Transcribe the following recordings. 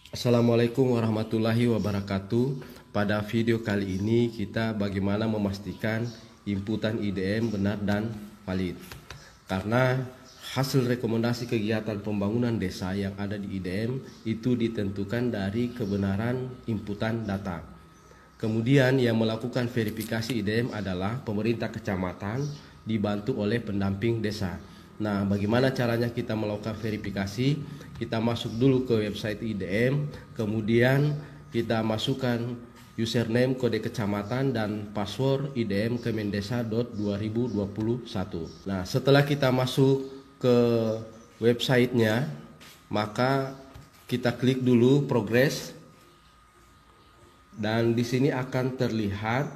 Assalamualaikum warahmatullahi wabarakatuh. Pada video kali ini kita bagaimana memastikan inputan IDM benar dan valid. Karena hasil rekomendasi kegiatan pembangunan desa yang ada di IDM itu ditentukan dari kebenaran inputan data. Kemudian yang melakukan verifikasi IDM adalah pemerintah kecamatan dibantu oleh pendamping desa. Nah, bagaimana caranya kita melakukan verifikasi? Kita masuk dulu ke website IDM, kemudian kita masukkan username, kode kecamatan, dan password IDM Kemendesa.2021. Nah, setelah kita masuk ke websitenya, maka kita klik dulu progress, dan di sini akan terlihat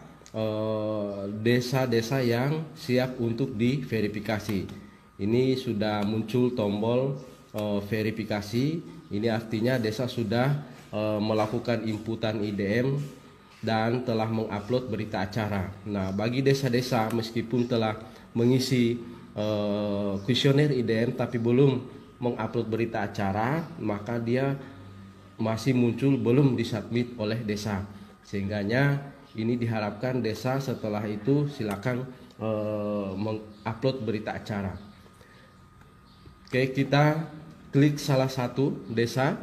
desa-desa yang siap untuk diverifikasi. Ini sudah muncul tombol verifikasi. Ini artinya desa sudah melakukan inputan IDM dan telah mengupload berita acara. Nah, bagi desa-desa meskipun telah mengisi kuesioner IDM tapi belum mengupload berita acara, maka dia masih muncul belum disubmit oleh desa. Sehingganya ini diharapkan desa setelah itu silakan mengupload berita acara. Oke, kita klik salah satu desa.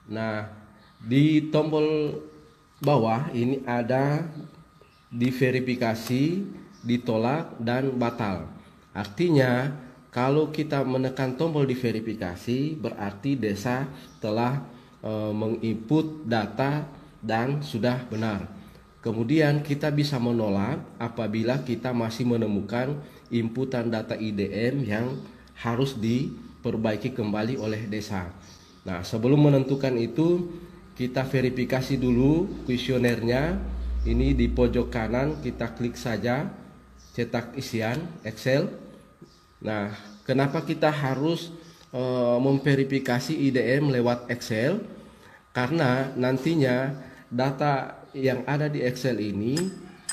Nah, di tombol bawah ini ada diverifikasi, ditolak, dan batal. Artinya, kalau kita menekan tombol diverifikasi, berarti desa telah menginput data dan sudah benar. Kemudian kita bisa menolak apabila kita masih menemukan inputan data IDM yang harus diperbaiki kembali oleh desa. Nah, sebelum menentukan itu, kita verifikasi dulu kuesionernya. Ini di pojok kanan, kita klik saja cetak isian Excel. Nah, kenapa kita harus memverifikasi IDM lewat Excel? Karena nantinya data yang ada di Excel ini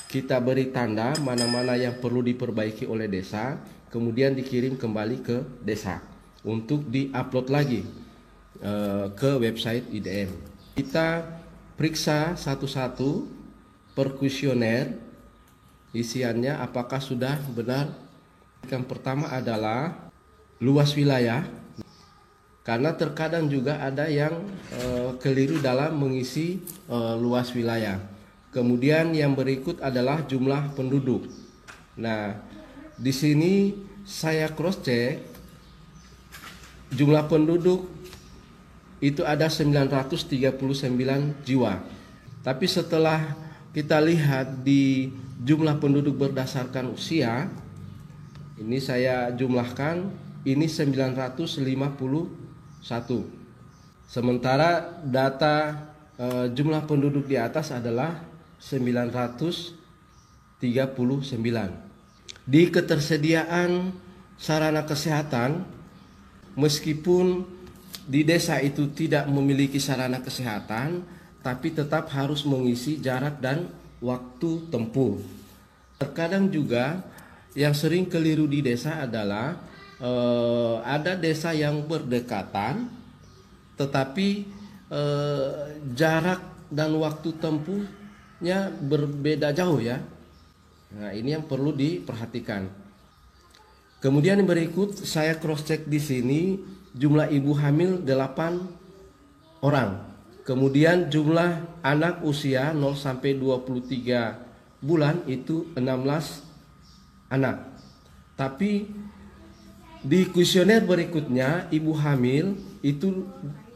kita beri tanda mana-mana yang perlu diperbaiki oleh desa, kemudian dikirim kembali ke desa untuk diupload lagi ke website IDM. Kita periksa satu-satu per kuesioner isiannya apakah sudah benar. Yang pertama adalah luas wilayah, karena terkadang juga ada yang keliru dalam mengisi luas wilayah. Kemudian yang berikut adalah jumlah penduduk. Nah, di sini saya cross check jumlah penduduk itu ada 939 jiwa. Tapi setelah kita lihat di jumlah penduduk berdasarkan usia, ini saya jumlahkan, ini 951. Sementara data jumlah penduduk di atas adalah 939. Di ketersediaan sarana kesehatan, meskipun di desa itu tidak memiliki sarana kesehatan, tapi tetap harus mengisi jarak dan waktu tempuh. Terkadang juga yang sering keliru di desa adalah ada desa yang berdekatan tetapi jarak dan waktu tempuhnya berbeda jauh ya. Nah, ini yang perlu diperhatikan. Kemudian yang berikut saya cross check di sini jumlah ibu hamil 8 orang. Kemudian jumlah anak usia 0 sampai 23 bulan itu 16 anak. Tapi di kuesioner berikutnya ibu hamil itu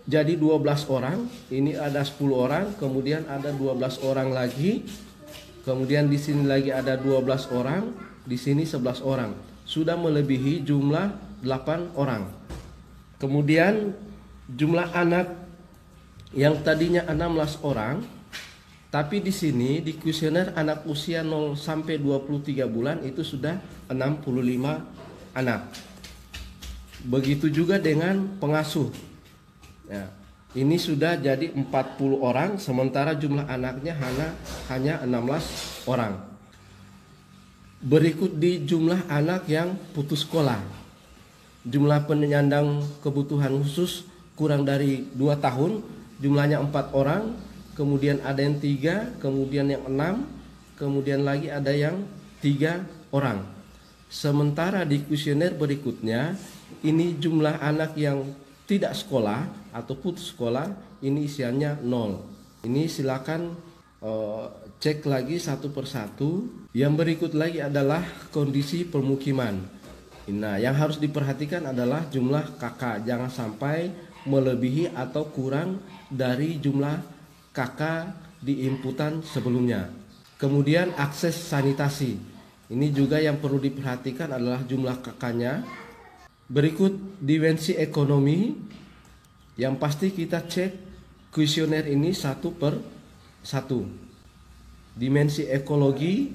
jadi 12 orang, ini ada 10 orang, kemudian ada 12 orang lagi, kemudian di sini lagi ada 12 orang, di sini 11 orang. Sudah melebihi jumlah 8 orang. Kemudian jumlah anak yang tadinya 16 orang, tapi di sini di kuesioner anak usia 0 sampai 23 bulan itu sudah 65 anak. Begitu juga dengan pengasuh. Ya, ini sudah jadi 40 orang, sementara jumlah anaknya hanya 16 orang. Berikut di jumlah anak yang putus sekolah. Jumlah penyandang kebutuhan khusus kurang dari 2 tahun, jumlahnya 4 orang, kemudian ada yang 3, kemudian yang 6, kemudian lagi ada yang 3 orang. Sementara di kuesioner berikutnya, ini jumlah anak yang tidak sekolah atau putus sekolah, ini isiannya 0. Ini silakan cek lagi satu persatu. Yang berikut lagi adalah kondisi permukiman. Nah, yang harus diperhatikan adalah jumlah kakak, jangan sampai melebihi atau kurang dari jumlah kakak di inputan sebelumnya. Kemudian akses sanitasi, ini juga yang perlu diperhatikan adalah jumlah kakaknya. Berikut dimensi ekonomi, yang pasti kita cek kuesioner ini satu per satu. Dimensi ekologi,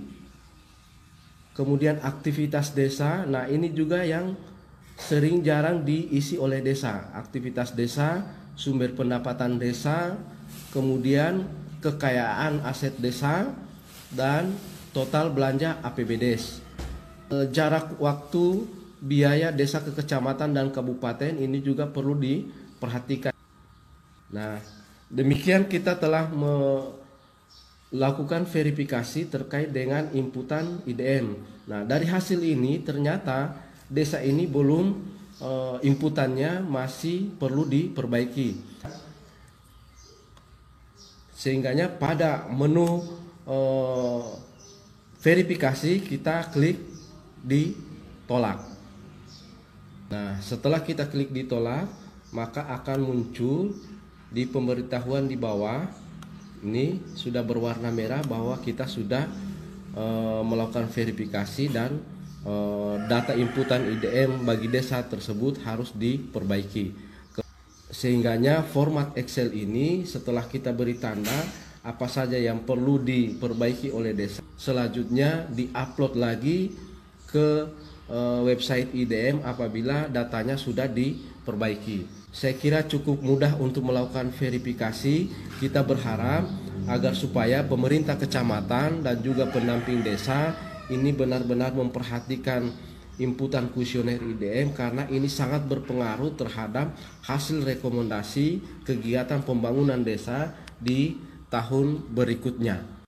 kemudian aktivitas desa. Nah, ini juga yang sering jarang diisi oleh desa. Aktivitas desa, sumber pendapatan desa, kemudian kekayaan aset desa, dan total belanja APBDes. Jarak waktu biaya desa ke kecamatan dan kabupaten ini juga perlu diperhatikan. Nah, demikian kita telah melakukan verifikasi terkait dengan inputan IDM. Nah, dari hasil ini ternyata desa ini belum inputannya masih perlu diperbaiki. Sehingganya pada menu verifikasi kita klik di tolak. Nah, setelah kita klik di tolak, maka akan muncul di pemberitahuan di bawah. Ini sudah berwarna merah bahwa kita sudah melakukan verifikasi dan data inputan IDM bagi desa tersebut harus diperbaiki. Sehingganya format Excel ini setelah kita beri tanda apa saja yang perlu diperbaiki oleh desa, selanjutnya diupload lagi ke website IDM apabila datanya sudah diperbaiki. Saya kira cukup mudah untuk melakukan verifikasi. Kita berharap agar supaya pemerintah kecamatan dan juga pendamping desa ini benar-benar memperhatikan inputan kuesioner IDM, karena ini sangat berpengaruh terhadap hasil rekomendasi kegiatan pembangunan desa di tahun berikutnya.